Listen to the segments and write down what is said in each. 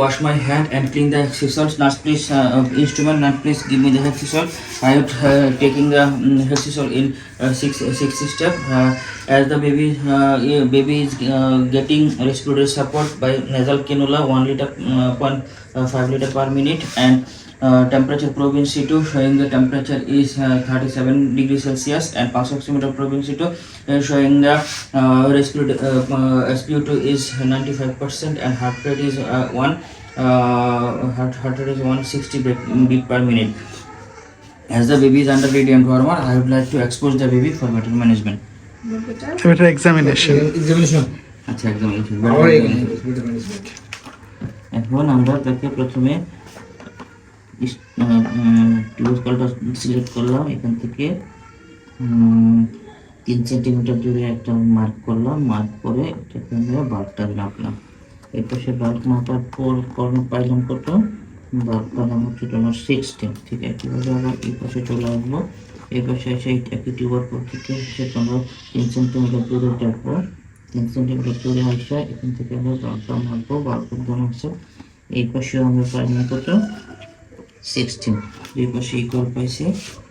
wash my hand and clean the head. Nurse, please, instrument, nurse, please give me the head. I am taking the head in sixth step. As the baby is getting respiratory support by nasal cannula, 1 liter, 0.5 liter per minute, and temperature probe in situ showing the temperature is 37 degrees Celsius, and pulse oximeter probe in situ showing the respiratory SpO2 is 95% and heart rate is 160 beat per minute. As the baby is under radiant hormone, I would like to expose the baby for better management. Better examination. আচ্ছা, examination. এখন আমরা তাকে প্রথমে tube কলটা select করলাম, এখান থেকে 3 centimetre দূরে একটা মার্ক করলাম, মার্ক করে এটাকে আমরা বাল্বটা মাপলাম। এর পাশে বাল্ব মাপার পর পাইলাম কত, বাল্ব পাইলাম হচ্ছে তোমার 16। ঠিক আছে, একইভাবে আবার এই পাশে চলে আসবো, এই পাশে এসে একই টিউবার পর থেকে এসে তোমরা 3 সেন্টিমিটার দূরে দেখবো, 3 সেন্টিমিটার দূরে আসা এখান থেকে আমরা বাল্বটা মাপবো। বাল্বের দাম হচ্ছে এই পাশেও আমরা পাইলাম কত, 16। দুই পাশে ইকুয়াল পাইছি।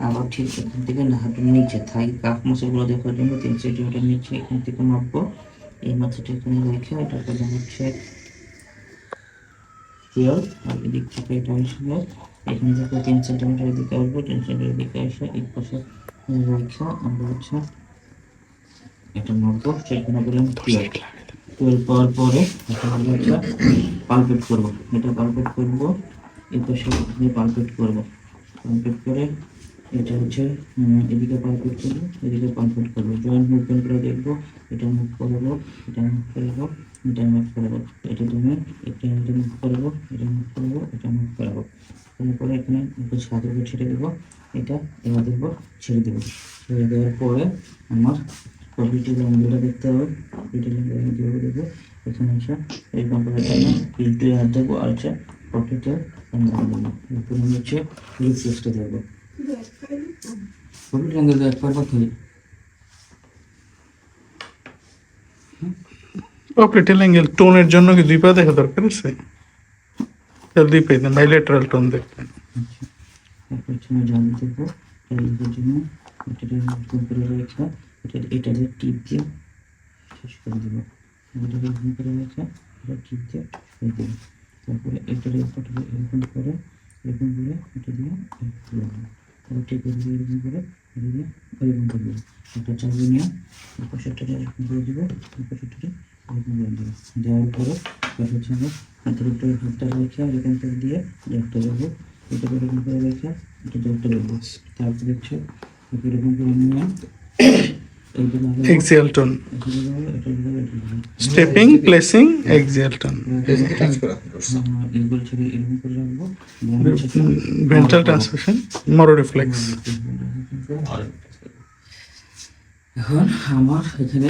আবার ঠিক এখান থেকে হাঁটুর নিচে থাই কাফ মাসলগুলো দেখার জন্য 3 সেন্টিমিটার নিচে এখান থেকে মাপবো। এই মাথাটা এখানে রেখে এটা পেলাম হচ্ছে 12, আর এদিক থেকে এটা আসলে এখান থেকে 3 সেন্টিমিটার দিকে আসবো, 3 সেন্টিমিটার দিকে এসে এই পাশে রেখে আমরা হচ্ছে এটা মাপবো। সেখানে পেলাম 12 পাওয়ার পরে এটা হচ্ছে পালপেট করবো, এটা পালপেট করবো, এই পাশে পালপেট করবো, পালপেট করে এটা হচ্ছে এদিকে পালপেট করবো, এদিকে পালপেট করবো, জয়েন্ট মুভমেন্ট করে দেখবো, এটা মুভ করাবো, এটা মুভ করাবো, এটা মুভ করাবো, এটা তুমি একটা মুভ করাবো, এটা মুভ করাবো, এটা মুভ করাবো। তারপরে এখানে একটু ছাদের উপর ছেড়ে দেবো, এটা এবার দেবো, ছেড়ে দেবো। ছেড়ে দেওয়ার পরে আমার প্রফিটের ল্যাঙ্গুয়েজটা দেখতে হবে, প্রফিটের ল্যাঙ্গুয়েজ দেবো, এখানে এসে এই কম্পিউটার জন্য ইউটিউবে হাত দেবো, আর হচ্ছে প্রফিটের এরপরে আমি হচ্ছে লিপ সিস্টে দেবো। প্রফিট ল্যাঙ্গুয়েজ একবার করি, অপারেটিং অ্যাঙ্গেল টোনের জন্য কি 2 পা দেখা দরকার আছে? তাহলে 2 পাই দেন, বাইলেটারাল টোন দেখবেন। তারপর হচ্ছে আমি জানি দেবো এর জন্য এটা করে রেখে এটা দিয়ে টিপ দিয়ে শেষ করে দেবো, এটা এরকম করে রেখে এটা টিপ দিয়ে শেষ দেবো। তারপরে এটা এরকম করে এটা দিয়ে তারপর ঠিক এরকম করে এটা দিয়ে এরকম করে দেবো। একটা চালিয়ে নিয়ে পাশেরটা এরকম করে দেবো, পাশেরটা এরকম করে দেবো। দেওয়ার পরে হচ্ছে আমরা হাতের উপরে হাতটা রেখে আর এখান থেকে দিয়ে একটা দেবো, এটা এরকম করে রেখে এটা একটা দেবো। তারপরে হচ্ছে এরকম করে নিয়ে axial tone, stepping, placing, axial tone, ventral transmission, Moro reflex. এখন আমার এখানে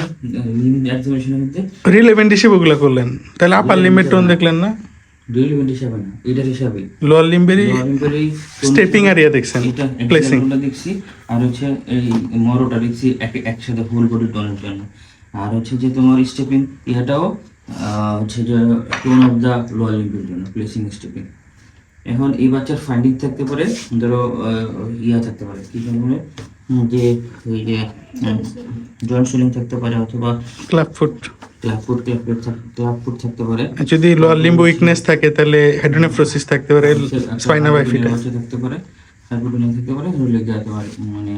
এক্সামিনেশনের মধ্যে রিলেভেন্ট হিসেবে ওগুলো করলেন, তাহলে আপার লিমিট টোন দেখলেন না, রিলেভেন্ট হিসাবে না, এটার হিসাবে লোয়ার লিম্বেরি স্টেপিং এরিয়া দেখছেন, প্লেসিং দেখছি, আর হচ্ছে এই মরোটা দেখছি একসাথে হোল বডি টোনের জন্য, আর হচ্ছে যে তোমার স্টেপিং ইয়াটাও হচ্ছে যে টোন অফ দ্য লোয়ার লিম্বের জন্য, প্লেসিং স্টেপিং। এখন এই বাচ্চার ফাইন্ডিং থাকতে পারে, ধরো ইয়া থাকতে পারে কি বলে যে ওই যে জয়েন্ট সুইলিং থাকতে পারে, অথবা ক্ল্যাপ ফুট থাকতে পারে। যদি লোয়ার লিম্ব উইকনেস থাকে তাহলে হেডোনেফ্রোসিস থাকতে পারে, স্পাইনা বাইফিটা থাকতে পারে, হাইপোটোনিয়া থাকতে পারে, মানে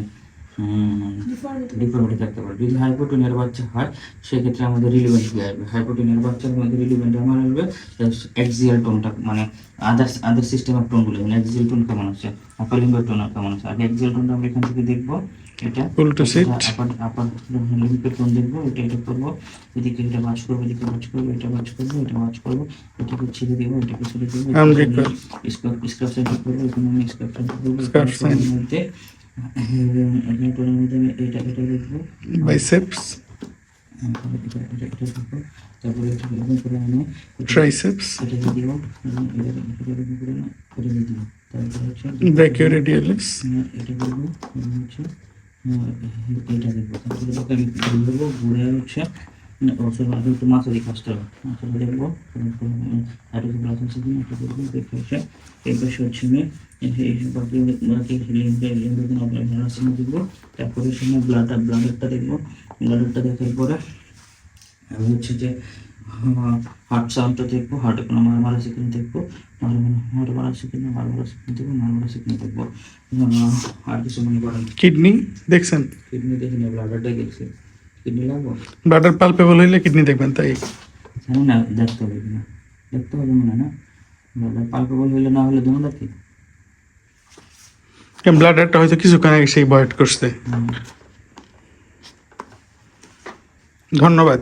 ডিফর্মিটি থাকতে পারে। যদি হাইপোটোনিয়ার বাচ্চা হয় সেক্ষেত্রে আমাদের রিলিভেন্ট কি আসবে, হাইপোটোনিয়ার বাচ্চার মধ্যে রিলিভেন্ট আমার আসবে এক্সিয়াল টোনটা, মানে আদার সিস্টেম অফ টোনগুলো, মানে এক্সিয়াল টোন কেমন আছে, আপার লিম্বের টোন কেমন আছে। আগে এক্সিয়াল টোনটা আমরা এখান থেকে দেখবো, এটা আপার লিম্বের টোন দেখবো, এটা করবো, এদিকে এটা ভাঁজ করবো, এদিকে ভাঁজ করবো, এটা ভাঁজ করবো, এটা ভাঁজ করবো, এটাকে ছেড়ে দেবো, এটাকে ছেড়ে দেবো, স্কার্ফ সাইড করবো, এখানে আমি স্কার্ফ সাইড করবো, মধ্যে টোনের মধ্যে আমি এটা দেখবো, বাইসেপস, তারপরে এরকম করে আমি ট্রাইসেপস, এটাকে দিব, এরকম করে করে দিব। তারপরে হচ্ছে ব্র্যাকিওরেডিয়ালিস, এটা করবো, হচ্ছে এটা দেখবো, তারপরে এটাকে ঘুরবো, ঘুরে হচ্ছে আগে একটু মাছেরই কাজটা মাছের দেখবো হাইড্রোজেন প্লাস আছে কিনা এটা দেখবো, দেখে এসে এই পাশে হচ্ছে আমি এই বাকি লিম্ফোজেন অবলাইন দেখবো। তারপরে সময় ব্লাডারটা দেখবো। ব্লাডারটা দেখার পরে আমি হচ্ছে যে হার্ট সাউন্ডটা দেখবো, হার্টে কোনো মারা আছে কিনা দেখবো, মারা আছে কিনা দেখবো, মারা আছে কিনা দেখবো। আর কিছু মনে করেন কিডনি দেখছেন? কিডনি দেখি না, ব্লাডারটা দেখছি। কিডনি লাগবো ব্লাডার পালপেবল হইলে কিডনি দেখবেন, তাই জানি না, দেখতে হবে কিনা, দেখতে হবে মনে হয় না। ব্লাডার পাল্পেবল হইলে না হলে দুটো দেখি। ব্লাডারটা হয়তো কিছুক্ষণ আগে সেই বয়েড করছে। হুম। ধন্যবাদ।